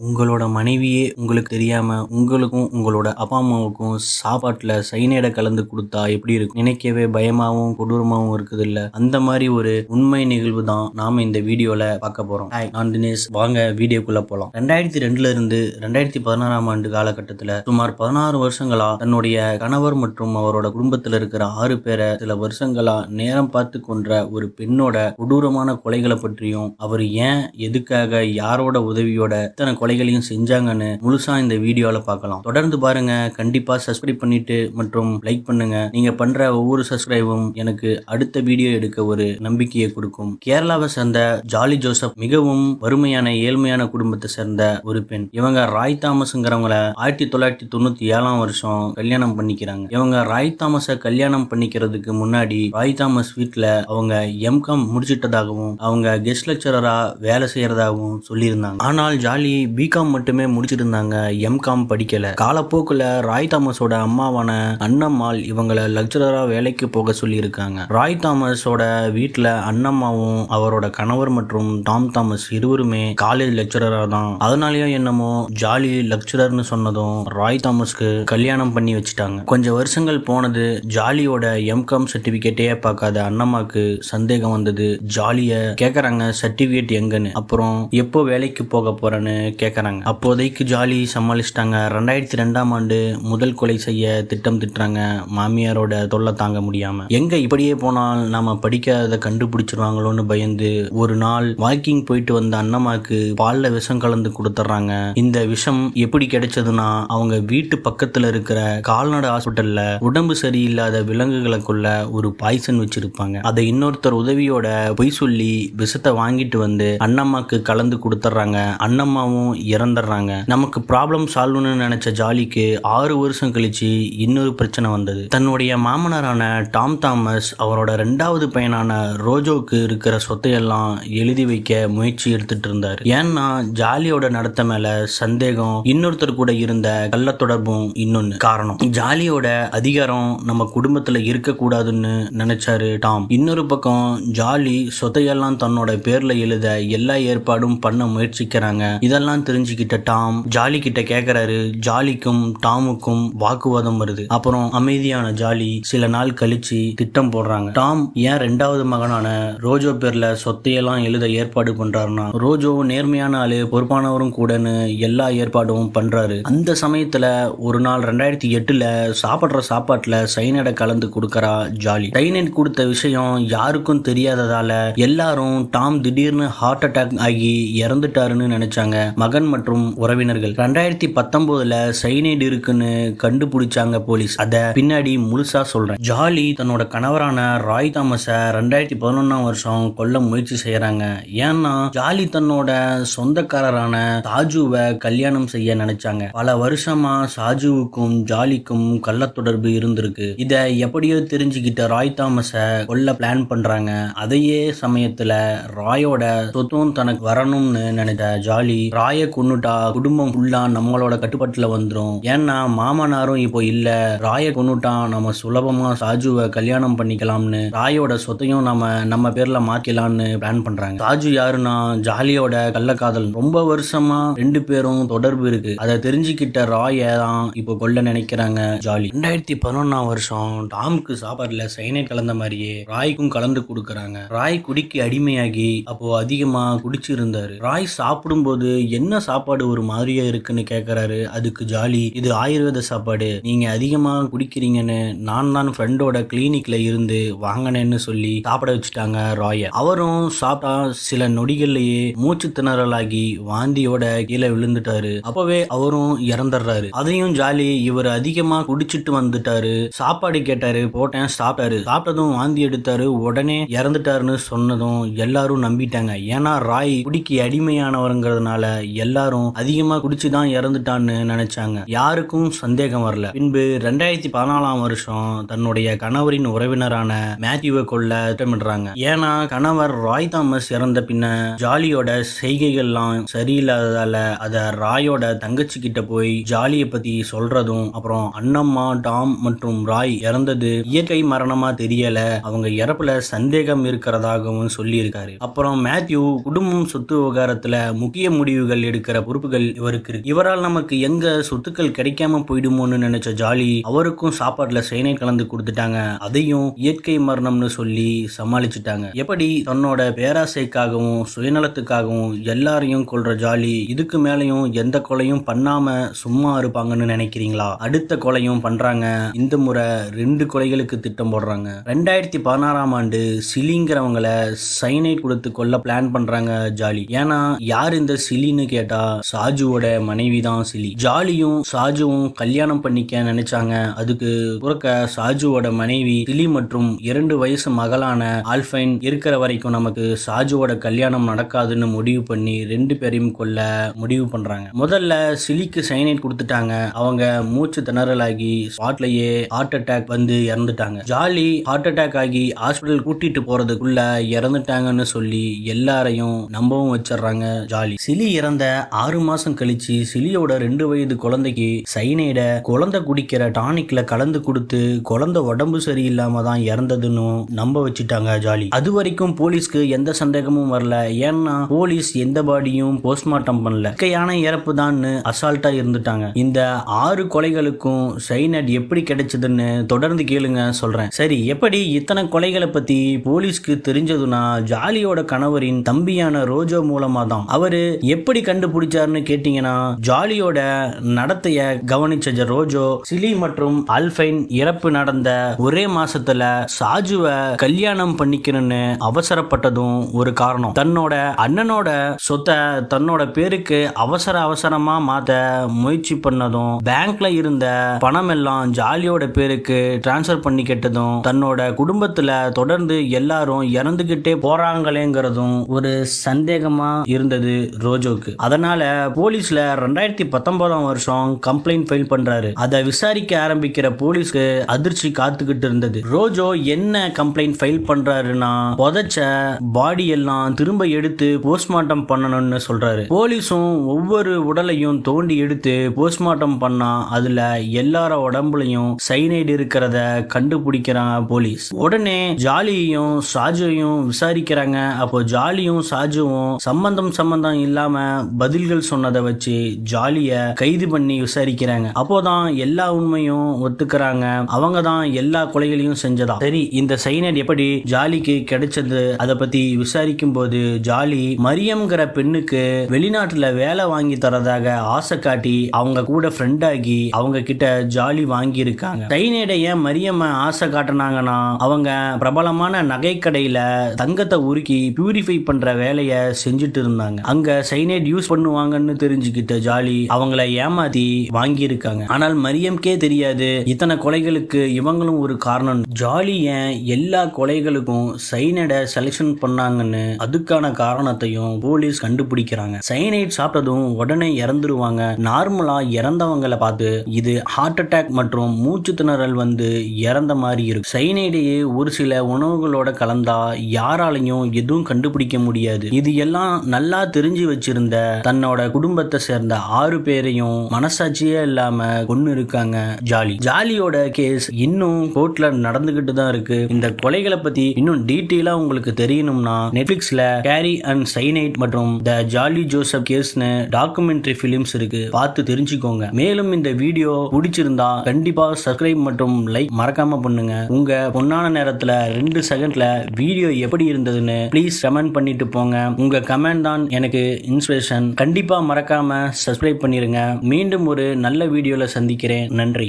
உங்களோட மனைவியே உங்களுக்கு தெரியாம உங்களுக்கும் உங்களோட அப்பா அம்மாவுக்கும் சாப்பாட்டுல சைனைடை கலந்து கொடுத்தா எப்படி இருக்கும்? நினைக்கவே பயமாவும் கொடூரமாவும் இருக்குது இல்ல? அந்த மாதிரி ஒரு உண்மை நிகழ்வு தான் நாம இந்த வீடியோல பார்க்க போறோம். நான் தினேஷ். வாங்க வீடியோக்குள்ள போலாம். 2002 இருந்து 2016 ஆண்டு காலகட்டத்துல சுமார் 16 வருஷங்களா தன்னுடைய கணவர் மற்றும் அவரோட குடும்பத்துல இருக்கிற 6 பேரை சில வருஷங்களா நேரம் பார்த்து கொன்ற ஒரு பெண்ணோட கொடூரமான கொலைகளை பற்றியும் அவர் ஏன் எதுக்காக யாரோட உதவியோட இத்தனை கொலைகளையும் செஞ்சாங்கன்னு முழுசா இந்த வீடியோல பார்க்கலாம். தொடர்ந்து பாருங்க. கண்டிப்பா சப்ஸ்கிரைப் பண்ணிட்டு மற்றும் லைக் பண்ணுங்க. நீங்க பண்ற ஒவ்வொரு சப்ஸ்கிரைபும் எனக்கு அடுத்த வீடியோ எடுக்க ஒரு நம்பிக்கையை கொடுக்கும். கேரளாவை சேர்ந்த ஜாலி ஜோசப் மிகவும் வறுமையான ஏழ்மையான குடும்பத்தை சேர்ந்த ஒரு பெண். இவங்க ராய் தாமஸ்ங்கிறவங்கள 1997 வருஷம் கல்யாணம் பண்ணிக்கிறாங்க. இவங்க ராய் தாமஸை கல்யாணம் பண்ணிக்கிறதுக்கு முன்னாடி ராய் தாமஸ் வீட்டுல அவங்க எம்காம் முடிச்சிட்டதாகவும் அவங்க கெஸ்ட் லெக்சரரா வேலை செய்யறதாகவும் சொல்லியிருந்தாங்க. ஆனால் ஜாலி பிகாம் மட்டுமே முடிச்சிருந்தாங்க, எம்காம் படிக்கல. காலப்போக்குல ராய் தாமஸோட அம்மாவான அண்ணம்மாள் இவங்களை லெக்சரரா வேலைக்கு போக சொல்லி இருக்காங்க. ராய் தாமஸோட வீட்டுல அண்ணம்மாவும் அவரோட கணவர் மற்றும் டாம் தாமஸ் இருவருமே காலேஜ் லெக்சரரா தான். அதனாலயும் என்னமோ ஜாலி லெக்சரர்னு சொன்னதும் ராய் தாமஸ்க்கு கல்யாணம் பண்ணி வச்சுட்டாங்க. கொஞ்சம் வருஷங்கள் போனது. ஜாலியோட எம்காம் சர்டிபிகேட்டே பார்க்காத அண்ணம்மாக்கு சந்தேகம் வந்தது. ஜாலிய கேக்குறாங்க சர்டிபிகேட் எங்கன்னு, அப்புறம் எப்போ வேலைக்கு போக போறேன்னு கேக்குறாங்க. அப்போதைக்கு ஜாலி சமாளிச்சிட்டாங்க. 2002 ஆண்டு முதல் கொலை செய்ய திட்டம் திட்டுறாங்க. மாமியாரோட தொல்லை தாங்க முடியாம எங்க இப்படியே போனால் நாம படிக்காத கண்டுபிடிச்சிருவாங்களோன்னு பயந்து ஒரு நாள் வாக்கிங் போயிட்டு வந்த அண்ணம்மாக்கு பால்ல விஷம் கலந்து கொடுத்துறாங்க. இந்த விஷம் எப்படி கிடைச்சதுன்னா அவங்க வீட்டு பக்கத்துல இருக்கிற கால்நடை ஹாஸ்பிட்டல்ல உடம்பு சரியில்லாத விலங்குகளை கொள்ள ஒரு பாய்சன் வச்சிருப்பாங்க. அதை இன்னொருத்தர் உதவியோட பொய் சொல்லி விஷத்தை வாங்கிட்டு வந்து அண்ணம்மாக்கு கலந்து கொடுத்துறாங்க. அண்ணம்மாவும் இறந்துடுறாங்க. நமக்கு ப்ராப்ளம் சால்வ்னு நினைச்ச ஜாலிக்கு 6 வருஷம் கழிச்சு இன்னொரு பிரச்சனை வந்தது. தன்னுடைய மாமனாரான டாம் தாமஸ் அவரோட 2வது பையனான ரோஜோக்கு இருக்கிற சொத்தையெல்லாம் எழுதி வைக்க முயற்சி எடுத்துட்டு இருந்தார். ஏன்னா ஜாலியோட நடத்த மேல சந்தேகம், இன்னொருத்தர் கூட இருந்த கள்ள தொடர்பும் இன்னொன்னு காரணம். ஜாலியோட அதிகாரம் நம்ம குடும்பத்துல இருக்க கூடாதுன்னு நினைச்சாரு டாம். இன்னொரு பக்கம் ஜாலி சொத்தையெல்லாம் தன்னோட பேர்ல எழுத எல்லா ஏற்பாடும் பண்ண முயற்சிக்கிறாங்க. இதெல்லாம் தெரிஞ்சுக்கிட்ட டாம் ஜாலி கிட்ட கேக்குறாரு. ஜாலிக்கும் டாமுக்கும் வாக்குவாதம் வருது. அப்புறம் அமைதியான ஜாலி சில நாள் கழிச்சு திட்டம் போடுறாங்க. டாம் ஏன் 2வது மகனான ரோஜோ பேர்ல சொத்தையெல்லாம் எழுத ஏற்பாடு பண்றாருன்னா, ரோஜோ நேர்மையான ஆளு, பொறுப்பானவரும் கூடன்னு எல்லா ஏற்பாடும் பண்றாரு. அந்த சமயத்துல ஒரு நாள் 2008 சாப்பிடுற சாப்பாட்டுல சைனைடை கலந்து கொடுக்கறா ஜாலி. சைனைட் கொடுத்த விஷயம் யாருக்கும் தெரியாததால எல்லாரும் டாம் திடீர்னு ஹார்ட் அட்டாக் ஆகி இறந்துட்டாருன்னு நினைச்சாங்க மகன் மற்றும் உறவினர்கள். 2019 சைனைடு இருக்குன்னு கண்டுபிடிச்சாங்க போலீஸ். அத பின்னாடி முழுசா சொல்றேன். ஜாலி தன்னோட கணவரான ராய் தாமஸ 2011 வருஷம் கொல்ல முயற்சி செய்யறாங்க. ஏன்னா ஜாலி தன்னோட சொந்தக்காரரான சாஜுவை கல்யாணம் செய்ய நினைச்சாங்க. பல வருஷமா சாஜுவுக்கும் ஜாலிக்கும் கள்ள தொடர்பு இருந்திருக்கு. இத எப்படியோ தெரிஞ்சுக்கிட்ட ராய் தாமஸ கொல்ல பிளான் பண்றாங்க. அதையே சமயத்துல ராயோட சொத்தும் தனக்கு வரணும்னு நினைச்ச ஜாலி ராய கொன்னுட்டா குடும்பம் ஃபுல்லா நம்மளோட கட்டுப்பாட்டுல வந்துரும். ஏன்னா மாமனாரும் இப்போ இல்ல, ராய கொன்னுட்டா நம்ம சுலபமா சாஜுவை கல்யாணம் பண்ணிக்கலாம்னு ராயோட சொத்தையும் நம்ம பேர்ல மாத்திக்கலாம்னு பிளான் பண்றாங்க. சாஜு யாருன்னா ஜாலியோட கள்ளக்காதல். ரொம்ப வருஷமா 2 பேரும் தொடர்பு இருக்கு. அதை தெரிஞ்சுக்கிட்ட ராய தான் இப்போ கொல்ல நினைக்கிறாங்க ஜாலி. 2011 வருஷம் டாமுக்கு சாப்பாடுல சைனைட் கலந்த மாதிரியே ராய்க்கும் கலந்து கொடுக்கறாங்க. ராய் குடிக்கு அடிமையாகி அப்போ அதிகமா குடிச்சிருந்தாரு. ராய் சாப்பிடும்போது என்ன சாப்பாடு ஒரு மாதிரியா இருக்குன்னு கேக்குறாரு. அதுக்கு ஜாலி, இது ஆயுர்வேத சாப்பாடு, நீங்க அதிகமா குடிக்கிறீங்கன்னு நான் தான் ஃப்ரெண்டோட கிளினிக்ல இருந்து வாங்கினேன்னு சொல்லி சாப்பிட வச்சுட்டாங்க ராய. அவரும் சாப்பிட்டா சில நொடிகள்லயே மூச்சு திணறலாகி வாந்தியோட கீழே விழுந்துட்டாரு. அப்பவே அவரும் இறந்துடுறாரு. அதையும் ஜாலி இவர் அதிகமா குடிச்சிட்டு வந்துட்டாரு, சாப்பாடு கேட்டாரு, போட்டேன் சாப்பிட்டாரு, சாப்பிட்டதும் வாந்தி எடுத்தாரு, உடனே இறந்துட்டாருன்னு சொன்னதும் எல்லாரும் நம்பிட்டாங்க. ஏன்னா ராய் குடிக்கு அடிமையானவருங்கிறதுனால எல்லாரும் அதிகமா குடிச்சுதான் இறந்துட்டான்னு நினைச்சாங்க. யாருக்கும் சந்தேகம் வரல. பின்பு 2014 வருஷம் தன்னுடைய கணவரின் உறவினரான மேத்யூவை கொல்ல திட்டமிடுறாங்க. ஏன்னா கணவர் ராய் தாமஸ் இறந்த பின்ன ஜாலியோட செய்கைகள்லாம் சரியில்லாததால அத ராயோட தங்கச்சி கிட்ட போய் ஜாலியை பத்தி சொல்றதும், அப்புறம் அண்ணம்மா டாம் மற்றும் ராய் இறந்தது இயற்கை மரணமா தெரியல, அவங்க இறப்புல சந்தேகம் இருக்கிறதாகவும் சொல்லி இருக்காரு. அப்புறம் மேத்யூ குடும்பம் சொத்து விவகாரத்துல முக்கிய முடிவுகள் எடுக்கிற பொறுப்புகள் இவருக்கு இருக்கு. இவரால் நமக்கு எங்க சொத்துக்கள் கிடைக்காம போயிடுமோன்னு நினைச்ச ஜாலி அவருக்கும் சாப்பாட்டுல சைனைட் கலந்து கொடுத்துட்டாங்க. அதையும் இயற்கை மரணம்னு சொல்லி சமாளிச்சுட்டாங்க. எப்படி தன்னோட பேராசைக்காகவும் சுயநலத்துக்காகவும் எல்லாரையும் கொல்ற ஜாலி இதுக்கு மேலையும் எந்த கொலையும் பண்ணாம சும்மா இருப்பாங்கன்னு நினைக்கிறீங்களா? அடுத்த கொலையும் பண்றாங்க. இந்த முறை 2 கொலைகளுக்கு திட்டம் போடுறாங்க. 2016ஆம் ஆண்டு சிலிங்கிறவங்கள சைனைட் கொடுத்து கொல்ல பிளான் பண்றாங்க ஜாலி. ஏன்னா யார் இந்த சிலின்னு கேட்டா சாஜுவோட மனைவி தான் சிலி. ஜாலியும் சாஜுவும் கல்யாணம் பண்ணிக்க நினைச்சாங்க. அதுக்கு குறுக்க சாஜுவோட மனைவி சிலி மற்றும் 2 வயசு மகளான ஆல்ஃபைன் இருக்கிற வரைக்கும் நமக்கு சாஜுவோட கல்யாணம் நடக்காதுன்னு முடிவு பண்ணி 2 பேரையும் கொல்ல முடிவு பண்றாங்க. முதல்ல சிலிக்கு சைனைட் கொடுத்துட்டாங்க. அவங்க மூச்சு திணறலாகி ஸ்பாட்லயே ஹார்ட் அட்டாக் வந்து இறந்துட்டாங்க. ஜாலி ஹார்ட் அட்டாக் ஆகி ஹாஸ்பிட்டல் கூட்டிட்டு போறதுக்குள்ள இறந்துட்டாங்கன்னு சொல்லி எல்லாரையும் நம்பவும் வச்சிடறாங்க ஜாலி. சிலி இறந்த 6 மாசம் கழிச்சு சிலியோட 2 வயது குழந்தைக்கு சைனைட குழந்தை குடிக்கிற டானிக்ல கலந்து கொடுத்து குழந்தை உடம்பு சரியில்லாம தான் இறந்ததுன்னு நம்ப வச்சுட்டாங்க ஜாலி. அது வரைக்கும் போலீஸ்க்கு எந்த சந்தேகமும் வரல. ஏன்னா போலீஸ் எந்த பாடியும் போஸ்ட்மார்ட்டம் பண்ணல. இயற்கையான இறப்பு தான் அசால்ட்டா இருந்துட்டாங்க. இந்த 6 கொலைகளுக்கும் சைனைட் எப்படி கிடைச்சதுன்னு தொடர்ந்து கேளுங்க சொல்றேன். சரி, எப்படி இத்தனை கொலைகளை பத்தி போலீஸ்க்கு தெரிஞ்சதுன்னா ஜாலியோட கணவரின் தம்பியான ரோஜோ மூலமா தான். அவரு எப்படி கண்டுபிடிச்சாருன்னு கேட்டீங்கன்னா ஜாலியோட நடத்தைய கவனிச்ச ரோஜோ சிலி மற்றும் ஆல்ஃபைன் இறப்பு நடந்த ஒரே மாசத்துல சாஜுவை கல்யாணம் பண்ணிக்கணும்னு அவசரப்பட்டதும் ஒரு காரணம். தன்னோட அண்ணனோட சொத்தை தன்னோட பேருக்கு அவசரமா மாத்த முயற்சி பண்ணதும் பேங்க்ல இருந்த பணம் எல்லாம் ஜாலியோட பேருக்கு டிரான்ஸ்பர் பண்ணி கேட்டதும் தன்னோட குடும்பத்துல தொடர்ந்து எல்லாரும் இறந்துகிட்டே போறாங்களேங்கிறதும் ஒரு சந்தேகமா இருந்தது ரோஜோக்கு. அதனால போலீஸ்ல 2019ஆம் வருஷம் கம்ப்ளைண்ட் ஃபைல் பண்றாரு. அதை விசாரிக்க ஆரம்பிக்கிற போலீஸ்க்கு அதிர்ச்சி காத்துக்கிட்டு இருந்தது. ரோஜோ என்ன கம்ப்ளைண்ட் ஃபைல் பண்றாருன்னா புதைச்ச பாடி எல்லாம் திரும்ப எடுத்து போஸ்ட்மார்ட்டம் பண்ணணும்னு சொல்றாரு. போலீஸும் ஒவ்வொரு உடலையும் தோண்டி எடுத்து போஸ்ட்மார்ட்டம் பண்ணா அதுல எல்லார உடம்புலையும் சைனைடு இருக்கிறத கண்டுபிடிக்கிறாங்க போலீஸ். உடனே ஜாலியையும் சாஜுவையும் விசாரிக்கிறாங்க. அப்போ ஜாலியும் சாஜுவும் சம்பந்தம் இல்லாம பதில்கள் சொன்னதை வச்சு ஜாலிய கைது பண்ணி விசாரிக்கிறாங்க. அப்போதான் எல்லா உண்மையும் ஒத்துக்கிறாங்க. அவங்க தான் எல்லா கொலைகளையும் செஞ்சதா. சரி, இந்த சைனைட் எப்படி ஜாலிக்கு கிடைச்சது அதை பத்தி விசாரிக்கும் போது ஜாலி மரியம்ங்கிற பெண்ணுக்கு வெளிநாட்டுல வேலை வாங்கி தரதாக ஆசை காட்டி அவங்க கூட ஃப்ரெண்ட் ஆகி அவங்க கிட்ட ஜாலி வாங்கி இருக்காங்க. சைனைட ஏன் மரியம் ஆசை காட்டினாங்கன்னா அவங்க பிரபலமான நகை கடையில தங்கத்தை உருக்கி பியூரிஃபை பண்ற வேலையை செஞ்சுட்டு இருந்தாங்க. அங்க சைனைட் யூஸ் பண்ணுவாங்கன்னு தெரிஞ்சுக்கிட்ட ஜாலி அவங்கள ஏமாத்தி வாங்கி இருக்காங்க. ஆனால் மரியம்கே தெரியாது இத்தனை கொலைகளுக்கு இவங்களும் ஒரு காரணம். ஜாலி ஏன் எல்லா கொலைகளுக்கும் சைனைட செலக்ஷன் பண்ணாங்கன்னு அதுக்கான காரணத்தையும் போலீஸ் கண்டுபிடிக்கிறாங்க. சைனைட் சாப்பிட்டதும் உடனே இறந்துருவாங்க. நார்மலா இறந்தவங்களை பார்த்து இது ஹார்ட் அட்டாக் மற்றும் மூச்சு திணறல் வந்து இறந்த மாதிரி இருக்கு. சைனைடையே ஒரு சில உணவுகளோட கலந்தா யாராலையும் எதுவும் கண்டுபிடிக்க முடியாது. இது எல்லாம் நல்லா தெரிஞ்சு வச்சிருந்த தன்னோட குடும்பத்தை சேர்ந்த 6 பேரையும் மனசாட்சியே இல்லாம கொன்னு இருக்காங்க ஜாலி. ஜாலியோட கேஸ் இன்னும் கோர்ட்ல நடந்துகிட்டு தான் இருக்கு. இந்த கொலைகளை பத்தி இன்னும் டீட்டெயிலா உங்களுக்கு தெரியணும்னா நெட்ஃபிளிக்ஸ்ல கேரி அண்ட் சைனைட் மற்றும் த ஜாலி ஜோசப் கேஸ்னு டாக்குமெண்ட்ரி பிலிம்ஸ் இருக்கு, பார்த்து தெரிஞ்சுக்கோங்க. மேலும் இந்த வீடியோ பிடிச்சிருந்தா கண்டிப்பா சப்ஸ்கிரைப் மற்றும் லைக் மறக்காம பண்ணுங்க. உங்க பொன்னான நேரத்துல 2 செகண்ட்ல வீடியோ எப்படி இருந்ததுன்னு ப்ளீஸ் கமெண்ட் பண்ணிட்டு போங்க. உங்க கமெண்ட் தான் எனக்கு இன்ஸ்பிரேஷன். கண்டிப்பா மறக்காம சப்ஸ்கிரைப் பண்ணிருங்க. மீண்டும் ஒரு நல்ல வீடியோல சந்திக்கிறேன். நன்றி.